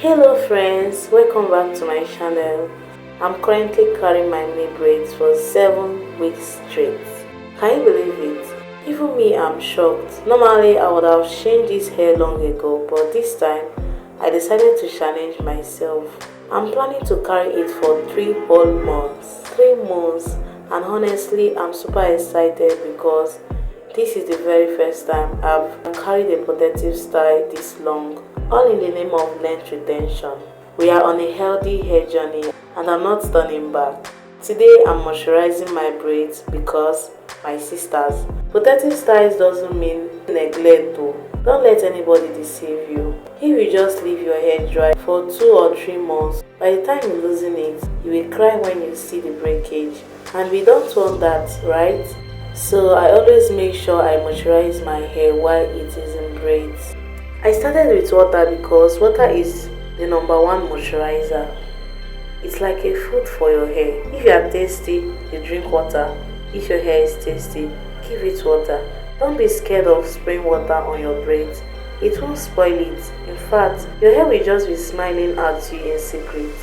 Hello friends, welcome back to my channel. I'm currently carrying my mini braids for 7 weeks straight. Can you believe it? Even me, I'm shocked. Normally I would have changed this hair long ago, but this time I decided to challenge myself. I'm planning to carry it for 3 whole months. 3 months, and honestly I'm super excited because this is the very first time I've carried a protective style this long, all in the name of length retention. We are on a healthy hair journey and I'm not turning back. Today I'm moisturizing my braids because, my sisters, protective styles doesn't mean neglect though. Don't let anybody deceive you. If you just leave your hair dry for 2 or 3 months, by the time you're losing it, you will cry when you see the breakage. And we don't want that, right? So I always make sure I moisturize my hair while it is in braids. I started with water because water is the number one moisturizer. It's like a food for your hair. If you are thirsty, you drink water. If your hair is thirsty, give it water. Don't be scared of spraying water on your braids. It won't spoil it. In fact, your hair will just be smiling at you in secret.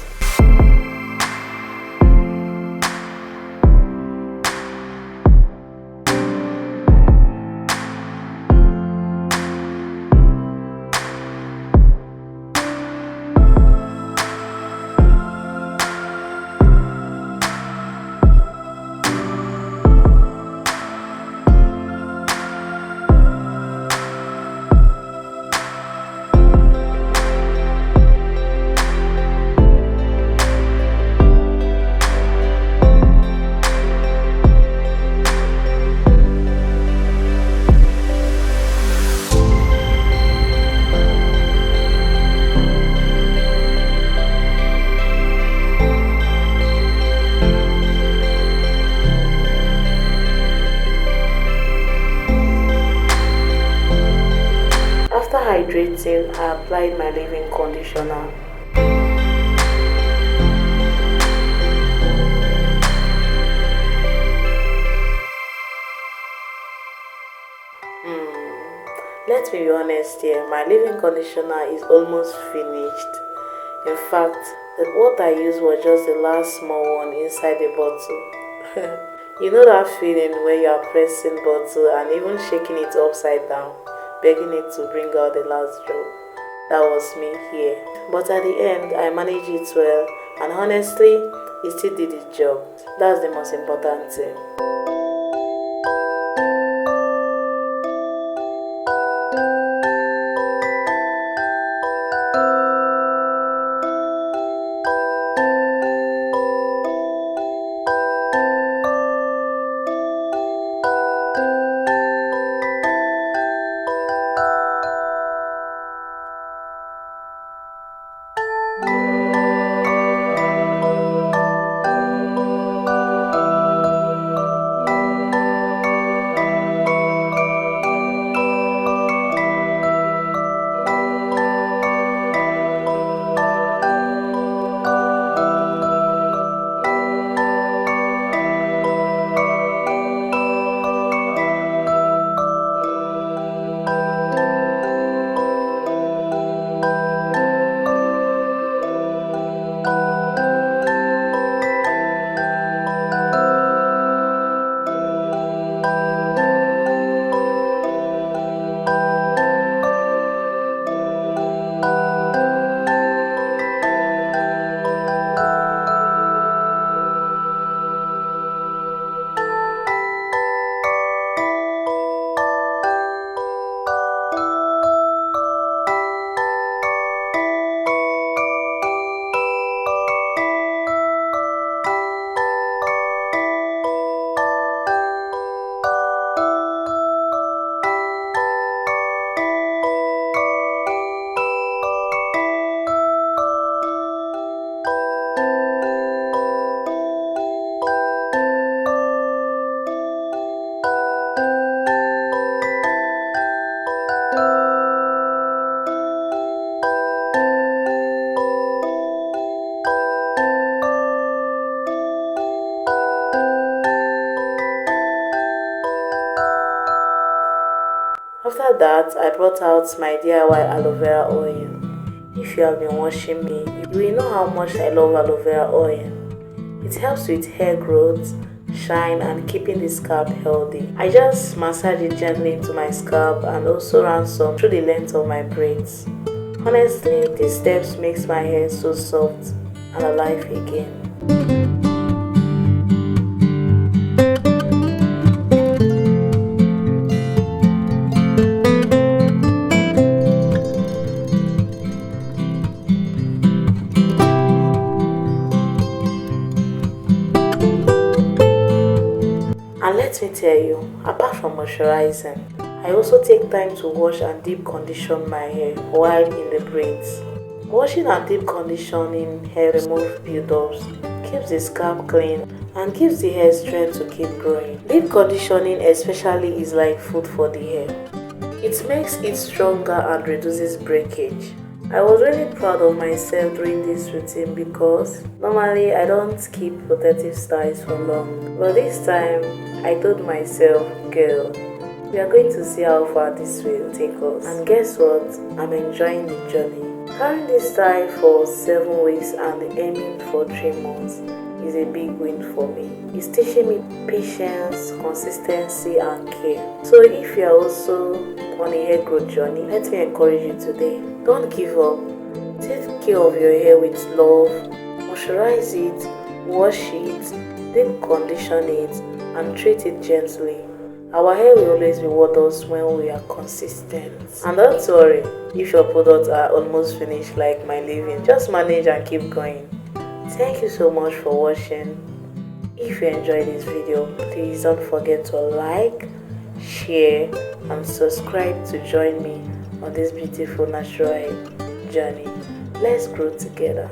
After hydrating, I applied my leave-in conditioner. Let's be honest here, my leave-in conditioner is almost finished. In fact, what I used was just the last small one inside the bottle. You know that feeling when you are pressing bottle and even shaking it upside down, begging it to bring out the last drop. That was me here. But at the end, I managed it well, and honestly, it still did its job. That's the most important thing. After that, I brought out my DIY aloe vera oil. If you have been watching me, you will know how much I love aloe vera oil. It helps with hair growth, shine, and keeping the scalp healthy. I just massage it gently into my scalp and also run some through the length of my braids. Honestly, these steps makes my hair so soft and alive again. And let me tell you, apart from moisturizing, I also take time to wash and deep condition my hair while in the braids. Washing and deep conditioning hair removes buildups, keeps the scalp clean, and gives the hair strength to keep growing. Deep conditioning especially is like food for the hair. It makes it stronger and reduces breakage. I was really proud of myself during this routine because normally I don't keep protective styles for long. But this time I told myself, girl, we are going to see how far this will take us. And guess what? I'm enjoying the journey. Carrying this style for 7 weeks and aiming for 3 months is a big win for me. It's teaching me patience, consistency, and care. So if you are also on a hair growth journey, let me encourage you today. Don't give up. Take care of your hair with love. Moisturize it, wash it, deep condition it, and treat it gently. Our hair will always reward us when we are consistent. And don't worry, if your products are almost finished like my leave-in, just manage and keep going. Thank you so much for watching. If you enjoyed this video, please don't forget to like, share, and subscribe to join me on this beautiful natural hair journey. Let's grow together.